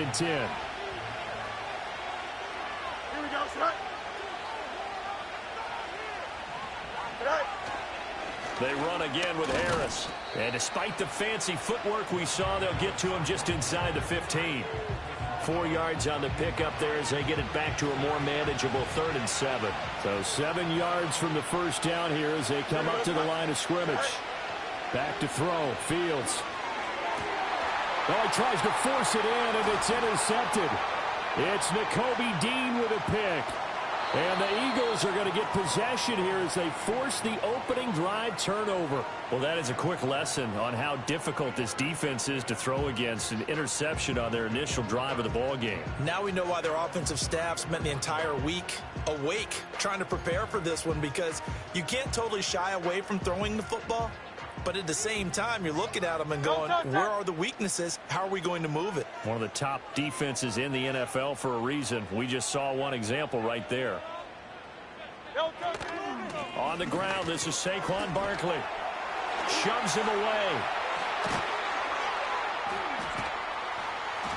and 10. Here we go, son. They run again with Harris. And despite the fancy footwork we saw, they'll get to him just inside the 15. 4 yards on the pickup there as they get it back to a more manageable 3rd and 7. So 7 yards from the first down here as they come up to the line of scrimmage. Back to throw. Fields. Oh, he tries to force it in, and it's intercepted. It's Nakobe Dean with a pick. And the Eagles are going to get possession here as they force the opening drive turnover. Well, that is a quick lesson on how difficult this defense is to throw against. An interception on their initial drive of the ball game. Now we know why their offensive staff spent the entire week awake trying to prepare for this one, because you can't totally shy away from throwing the football. But at the same time, you're looking at them and going, where are the weaknesses? How are we going to move it? One of the top defenses in the NFL for a reason. We just saw one example right there. On the ground, this is Saquon Barkley. Shoves him away.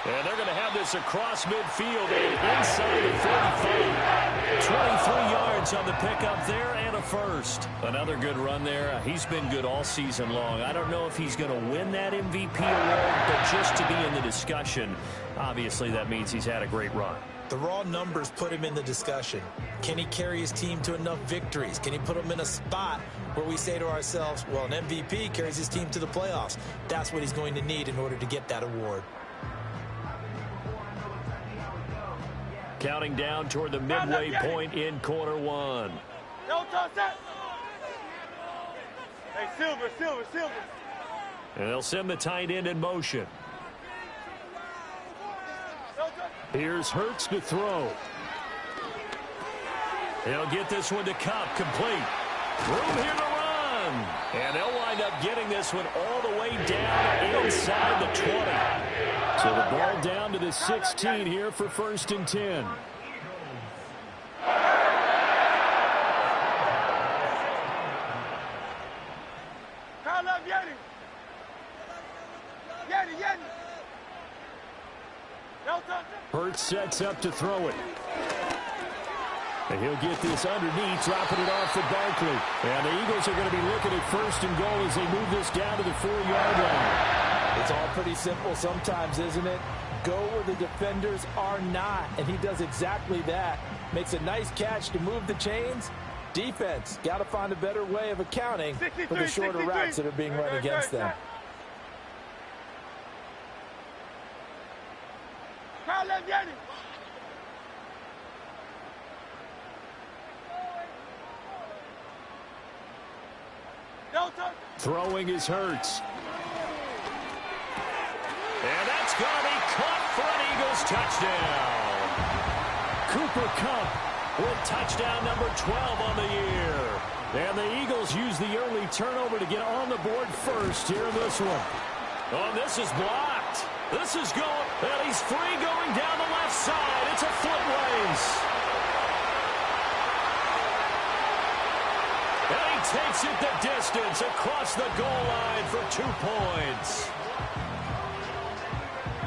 And they're going to have this across midfield and inside the 45. 23 yards on the pickup there and a first. Another good run there. He's been good all season long. I don't know if he's going to win that MVP award, but just to be in the discussion, obviously that means he's had a great run. The raw numbers put him in the discussion. Can he carry his team to enough victories? Can he put them in a spot where we say to ourselves, well, an MVP carries his team to the playoffs. That's what he's going to need in order to get that award. Counting down toward the midway point in quarter one. Don't touch that. Hey, Silver. And they'll send the tight end in motion. Here's Hurts to throw. He'll get this one to Cup, complete. Room here to run. And they'll wind up getting this one all the way down inside the 20. So the ball down to the 16 here for 1st and 10. Hurts sets up to throw it. And he'll get this underneath, dropping it off to Barkley. And the Eagles are going to be looking at 1st and goal as they move this down to the 4-yard line. It's all pretty simple sometimes, isn't it? Go where the defenders are not, and he does exactly that. Makes a nice catch to move the chains. Defense, got to find a better way of accounting for the shorter routes that are being run against them. Throwing is Hurts. And that's going to be caught for an Eagles touchdown. Cooper Kupp with touchdown number 12 on the year. And the Eagles use the early turnover to get on the board first here in this one. Oh, this is blocked. This is going, and he's free going down the left side. It's a foot race. And he takes it the distance across the goal line for 2 points.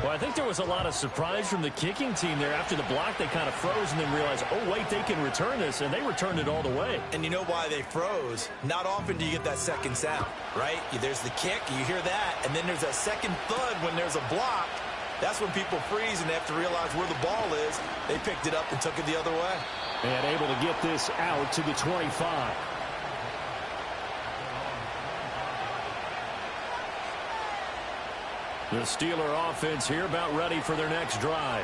Well, I think there was a lot of surprise from the kicking team there. After the block, they kind of froze and then realized, oh, wait, they can return this, and they returned it all the way. And you know why they froze? Not often do you get that second sound, right? There's the kick, you hear that, and then there's a second thud when there's a block. That's when people freeze and they have to realize where the ball is. They picked it up and took it the other way. And able to get this out to the 25. The Steeler offense here about ready for their next drive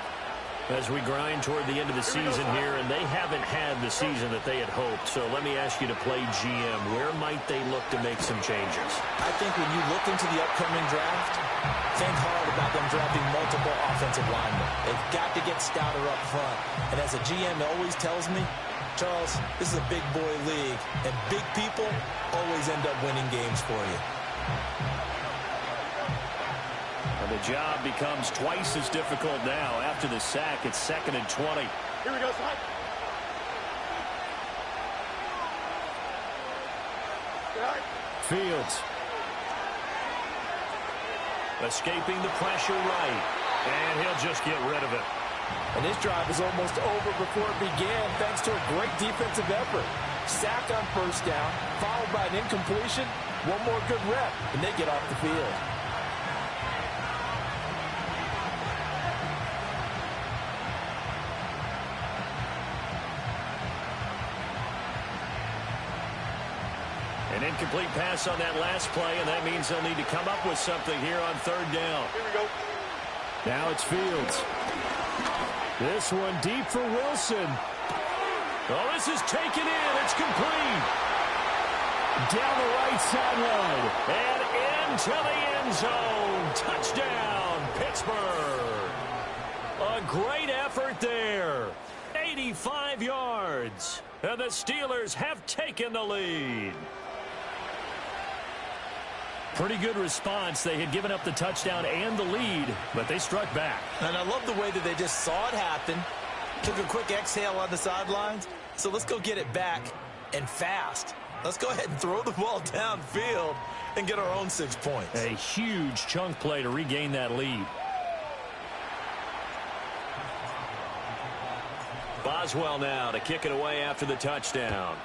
as we grind toward the end of the season here, and they haven't had the season that they had hoped. So let me ask you to play GM. Where might they look to make some changes? I think when you look into the upcoming draft, think hard about them drafting multiple offensive linemen. They've got to get stouter up front. And as a GM always tells me, Charles, this is a big boy league, and big people always end up winning games for you. The job becomes twice as difficult now. After the sack, it's 2nd and 20. Here we go, son. Fields. Escaping the pressure right. And he'll just get rid of it. And this drive is almost over before it began thanks to a great defensive effort. Sack on first down, followed by an incompletion. One more good rep, and they get off the field. An incomplete pass on that last play, and that means they'll need to come up with something here on third down. Here we go. Now it's Fields. This one deep for Wilson. Oh, this is taken in. It's complete. Down the right sideline. And into the end zone. Touchdown, Pittsburgh. A great effort there. 85 yards. And the Steelers have taken the lead. Pretty good response. They had given up the touchdown and the lead, but they struck back. And I love the way that they just saw it happen. Took a quick exhale on the sidelines. So let's go get it back, and fast. Let's go ahead and throw the ball downfield and get our own 6 points. A huge chunk play to regain that lead. Boswell now to kick it away after the touchdown.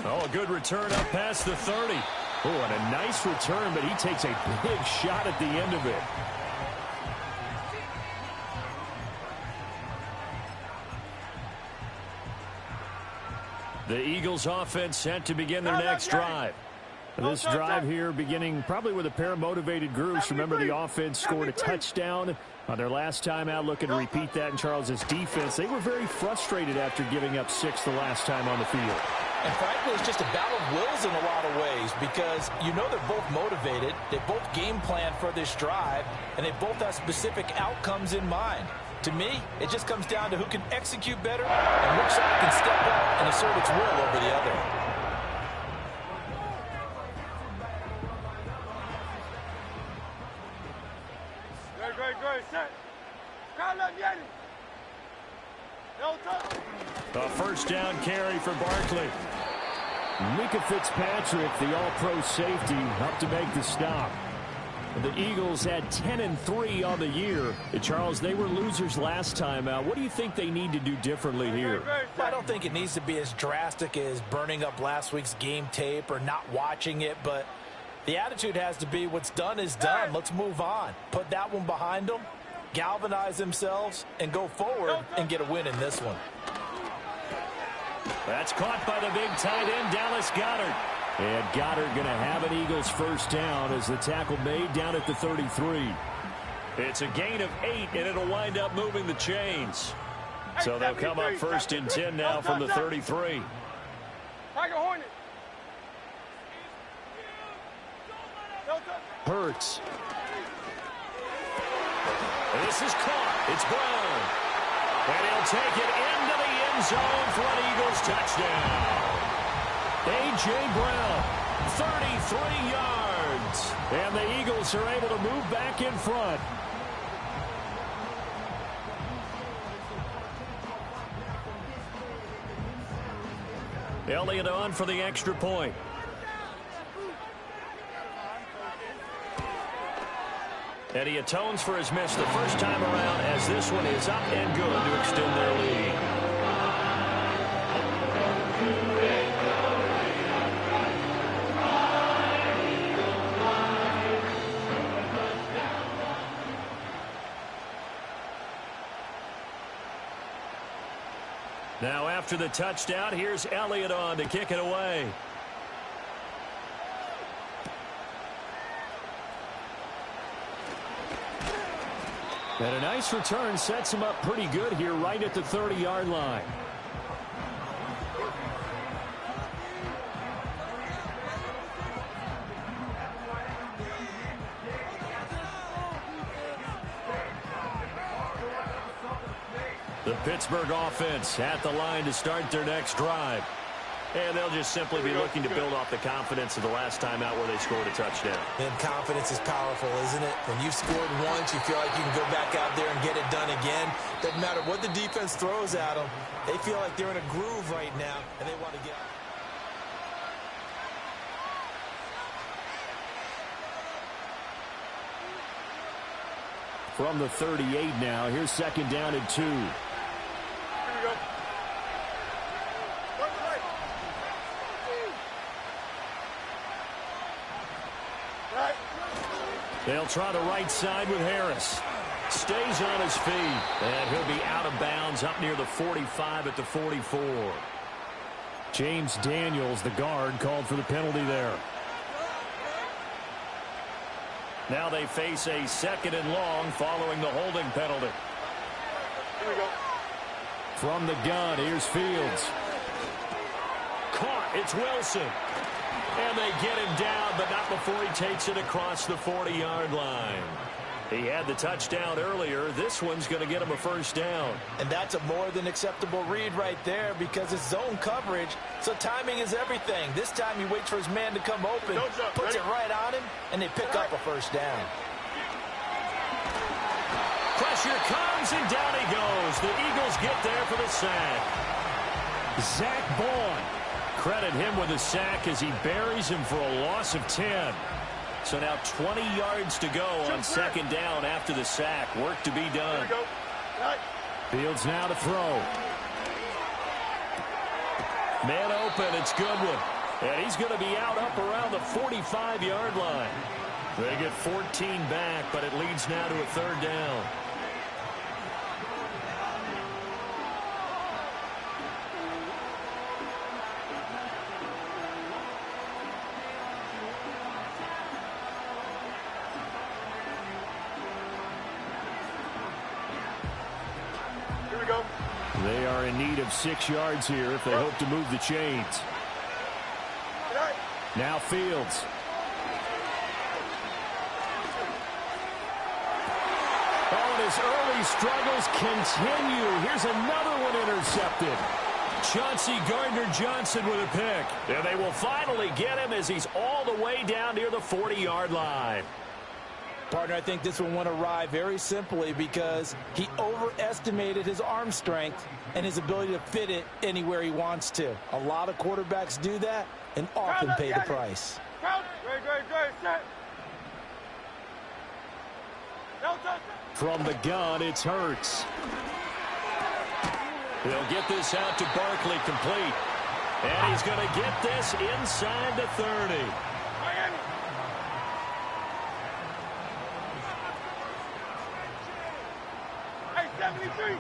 Oh, a good return up past the 30. Oh, and a nice return, but he takes a big shot at the end of it. The Eagles offense set to begin their next drive. This drive here beginning probably with a pair of motivated groups. Remember, the offense scored a touchdown on their last time out, looking to repeat that in Charles's defense. They were very frustrated after giving up 6 the last time on the field. And frankly, it's just a battle of wills in a lot of ways because you know they're both motivated, they both game plan for this drive, and they both have specific outcomes in mind. To me, it just comes down to who can execute better and which side can step up and assert its will over the other. Great, set. A first down carry for Barkley. Mika Fitzpatrick, the all-pro safety, up to make the stop. The Eagles had 10-3 on the year. Charles, they were losers last time out. What do you think they need to do differently here? I don't think it needs to be as drastic as burning up last week's game tape or not watching it, but the attitude has to be what's done is done. Let's move on. Put that one behind them, galvanize themselves, and go forward and get a win in this one. That's caught by the big tight end, Dallas Goedert. And Goddard going to have an Eagles first down as the tackle made down at the 33. It's a gain of 8, and it'll wind up moving the chains. So they'll come up first and 10 now from the 33. Hurts. This is caught. It's Brown. And he'll take it into the end zone for an Eagles touchdown. A.J. Brown, 33 yards. And the Eagles are able to move back in front. Elliott on for the extra point. And he atones for his miss the first time around as this one is up and good to extend their lead. Now after the touchdown, here's Elliott on to kick it away. And a nice return sets him up pretty good here right at the 30-yard line. The Pittsburgh offense at the line to start their next drive. And they'll just simply be looking to build off the confidence of the last time out where they scored a touchdown. And confidence is powerful, isn't it? When you've scored once, you feel like you can go back out there and get it done again. Doesn't matter what the defense throws at them. They feel like they're in a groove right now, and they want to get out. From the 38 now, here's second down and 2. Here we go. Right. They'll try the right side with Harris. Stays on his feet, and he'll be out of bounds up near the 45 at the 44. James Daniels, the guard, called for the penalty there. Now they face a second and long following the holding penalty. Here we go. From the gun, here's Fields. Caught, it's Wilson. And they get him down, but not before he takes it across the 40-yard line. He had the touchdown earlier. This one's going to get him a first down. And that's a more than acceptable read right there because it's zone coverage, so timing is everything. This time he waits for his man to come open, puts it right on him, and they pick up a first down. Pressure comes, and down he goes. The Eagles get there for the sack. Zach Bourne. Credit him with a sack as he buries him for a loss of 10. So now 20 yards to go on second down after the sack. Work to be done. Fields now to throw. Man open, it's Goodwin. And he's going to be out up around the 45-yard line. They get 14 back, but it leads now to a third down. They are in need of 6 yards here if they hope to move the chains. Now Fields. Oh, and his early struggles continue. Here's another one intercepted. Chauncey Gardner-Johnson with a pick. And they will finally get him as he's all the way down near the 40-yard line. Partner, I think this one went awry very simply because he overestimated his arm strength and his ability to fit it anywhere he wants to. A lot of quarterbacks do that and often pay the price. From the gun, it's Hurts. They'll get this out to Barkley complete. And he's going to get this inside the 30. Hey, 73.